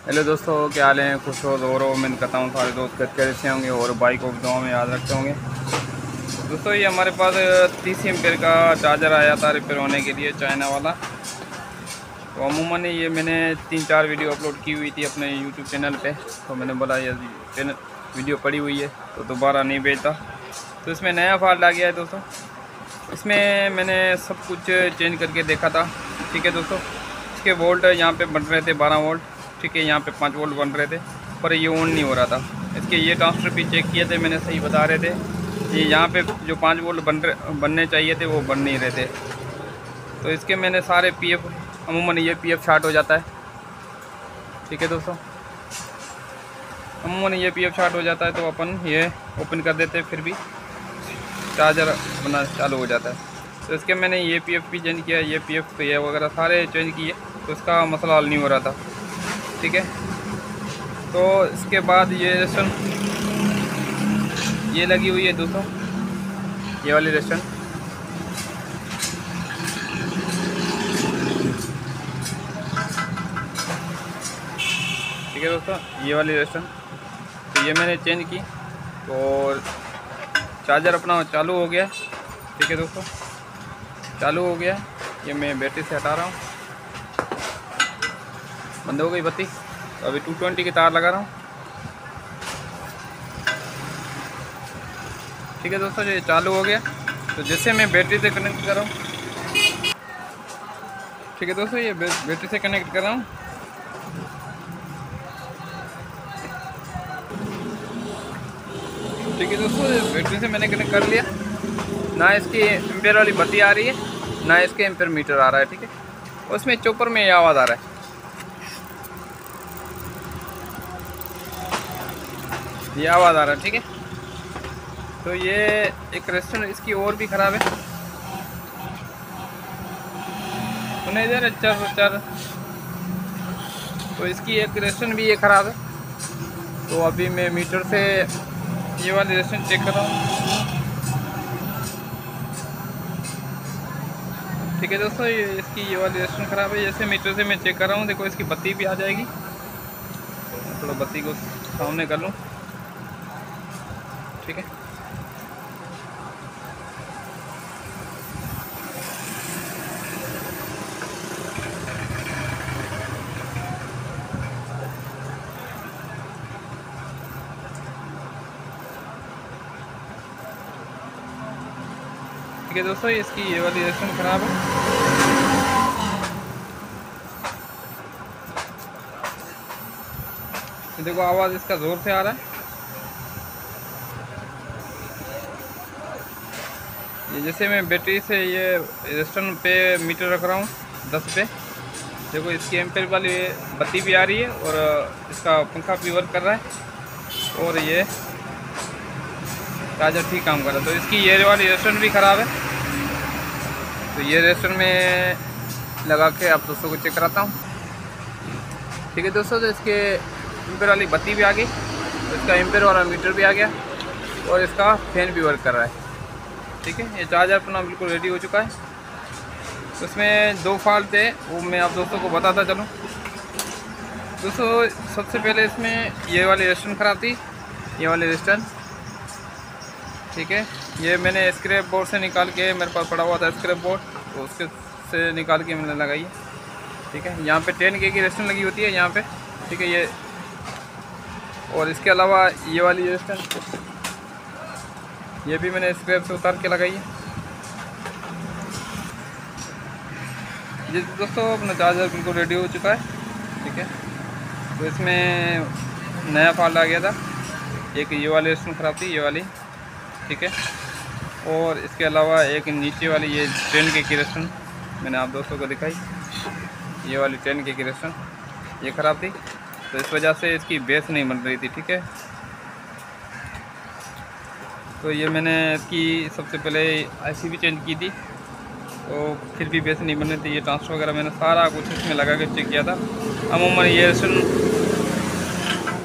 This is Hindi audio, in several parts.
हेलो दोस्तों, क्या हाल है? खुश हो और उम्मीद करता हूँ सारे दोस्त कैसे होंगे और बाइक को दुआ में याद रखते होंगे। दोस्तों, ये हमारे पास 30 एम्पेयर का चार्जर आया था रिपेयर होने के लिए, चाइना वाला। तो अमूमन ये मैंने 3-4 वीडियो अपलोड की हुई थी अपने यूट्यूब चैनल पे। तो मैंने बोला ये चैनल वीडियो पड़ी हुई है तो दोबारा नहीं भेजता। तो इसमें नया फॉल्ट आ गया है दोस्तों। इसमें मैंने सब कुछ चेंज करके देखा था। ठीक है दोस्तों, इसके वोल्ट यहाँ पे बन रहे थे 12 वोल्ट। ठीक है, यहाँ पे 5 वोल्ट बन रहे थे पर ये ऑन नहीं हो रहा था। इसके ये ट्रांसफर भी चेक किए थे मैंने, सही बता रहे थे। ये यहाँ पे जो 5 वोल्ट बनने चाहिए थे वो बन नहीं रहे थे। तो इसके मैंने सारे पीएफ, अमूमन ये पीएफ शॉर्ट हो जाता है। ठीक है दोस्तों, अमूमन ये पीएफ शॉर्ट हो जाता है तो अपन ये ओपन कर देते, फिर भी चार्जर बना चालू हो जाता है। तो इसके मैंने ये पीएफ भी चेंज किया, ये पीएफ ये वगैरह सारे चेंज किए, तो इसका मसला हल नहीं हो रहा था। ठीक है, तो इसके बाद ये रेस्टन ये लगी हुई है दोस्तों, ये वाली रेस्टन। ठीक है दोस्तों, ये वाली रेस्टन तो ये मैंने चेंज की और चार्जर अपना चालू हो गया। ठीक है दोस्तों, चालू हो गया। ये मैं बैटरी से हटा रहा हूँ, बंद हो गई बत्ती। तो अभी 220 की तार लगा रहा हूँ। ठीक है दोस्तों, ये चालू हो गया। तो जैसे मैं बैटरी से कनेक्ट कर रहा हूँ, ठीक है दोस्तों, ये बैटरी से कनेक्ट कर रहा हूँ। ठीक है दोस्तों, बैटरी से मैंने कनेक्ट कर लिया। ना इसकी एम्पेयर वाली बत्ती आ रही है, ना इसके एम्पेयर मीटर आ रहा है। ठीक है, उसमें चॉपर में ये आवाज़ आ रहा है, ये आवाज़ आ रहा है। ठीक है, तो ये एक रेस्टोरेंट इसकी और भी ख़राब है। सुने इधर चर तो इसकी एक रेस्टोरेंट भी ये ख़राब है। तो अभी मैं मीटर से ये वाली रेस्टोरेंट चेक कर रहा हूँ। ठीक है दोस्तों, ये इसकी ये वाली रेस्टोरेंट ख़राब है। जैसे मीटर से मैं चेक कर रहा हूँ, देखो इसकी बत्ती भी आ जाएगी। थोड़ा बत्ती को सामने कर लूँ। ठीक है, ठीक है दोस्तों, इसकी ये वाली रेस्टोरेंट ख़राब है। देखो आवाज़ इसका ज़ोर से आ रहा है। ये जैसे मैं बैटरी से ये रेस्टोरेंट पे मीटर रख रहा हूँ 10 पे, देखो इसकी एम्पेयर वाली बत्ती भी आ रही है और इसका पंखा भी वर्क कर रहा है और ये चार्जर ठीक काम कर रहा है। तो इसकी ये वाली रेस्टोरेंट भी ख़राब है। तो ये रेस्टोरेंट में लगा के आप दोस्तों को चेक कराता हूँ। ठीक है दोस्तों, तो इसके एम्पेयर वाली बत्ती भी आ गई, तो इसका एम्पेयर वाला मीटर भी आ गया और इसका फैन भी वर्क कर रहा है। ठीक है, ये चार्जर अपना बिल्कुल रेडी हो चुका है। तो इसमें 2 फॉल्ट थे, वो मैं आप दोस्तों को बताता चलूँ। दोस्तों, सबसे पहले इसमें ये वाली रेस्टन ख़राब थी, ये वाली रेस्टन। ठीक है, ये मैंने स्क्रैप बोर्ड से निकाल के, मेरे पास पड़ा हुआ था स्क्रैप बोर्ड, तो उसके से निकाल के मैंने लगाई है। ठीक है, यहाँ पे 10K की रेस्टन लगी होती है यहाँ पे। ठीक है, ये और इसके अलावा ये वाली रेस्टन, ये भी मैंने स्क्रैप से उतार के लगाई है। जी दोस्तों, अपना चार्जर बिल्कुल रेडी हो चुका है। ठीक है, तो इसमें नया फॉल्ट आ गया था। एक ये वाली रेस्टन ख़राब थी, ये वाली। ठीक है, और इसके अलावा एक नीचे वाली ये 10K की रेस्टन मैंने आप दोस्तों को दिखाई, ये वाली 10K की रेस्टन ये ख़राब थी। तो इस वजह से इसकी बेस नहीं बन रही थी। ठीक है, तो ये मैंने इसकी सबसे पहले IC भी चेंज की थी, तो फिर भी बेस नहीं बन रही थी। ये ट्रांसफर वगैरह मैंने सारा कुछ इसमें लगा के चेक किया था। अमूमन ये रेस्टन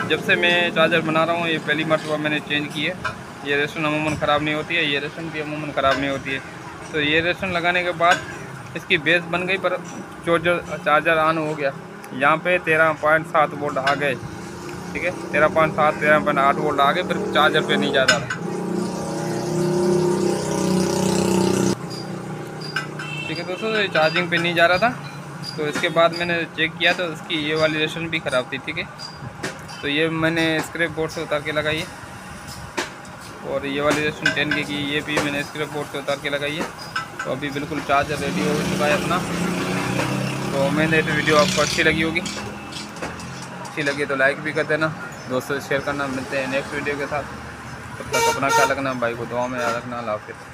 जब से मैं चार्जर बना रहा हूँ, ये पहली मरतबा मैंने चेंज की है। ये रेस्टन अमूमन ख़राब नहीं होती है, ये रेस्टन भी अमूमन ख़राब नहीं होती है। तो ये रेस्टन लगाने के बाद इसकी बेस बन गई, पर चार्जर ऑन हो गया। यहाँ पे 13.7 वोल्ट आ गए, ठीक है, 13.7 13.8 वोल्ट आ गए, फिर चार्जर पे नहीं जा रहा। ठीक है दोस्तों, ये चार्जिंग पे नहीं जा रहा था, तो इसके बाद मैंने चेक किया तो इसकी ये वाली रेशन भी ख़राब थी। ठीक है, तो ये मैंने स्क्रैप बोर्ड से उतार के लगाई है, और ये वाली रेशन 10 की ये भी मैंने स्क्रैप बोर्ड से उतार के लगाई है। तो अभी बिल्कुल चार्जर रेडी हो चुका है अपना। तो मैंने तो वीडियो आपको अच्छी लगी होगी, अच्छी लगी तो लाइक भी कर देना, दोस्तों से शेयर करना। मिलते हैं नेक्स्ट वीडियो के साथ, तब तक अपना ख्याल रखना, भाई को दुआ में याद रखना। अल्लाह हाफ़िज़।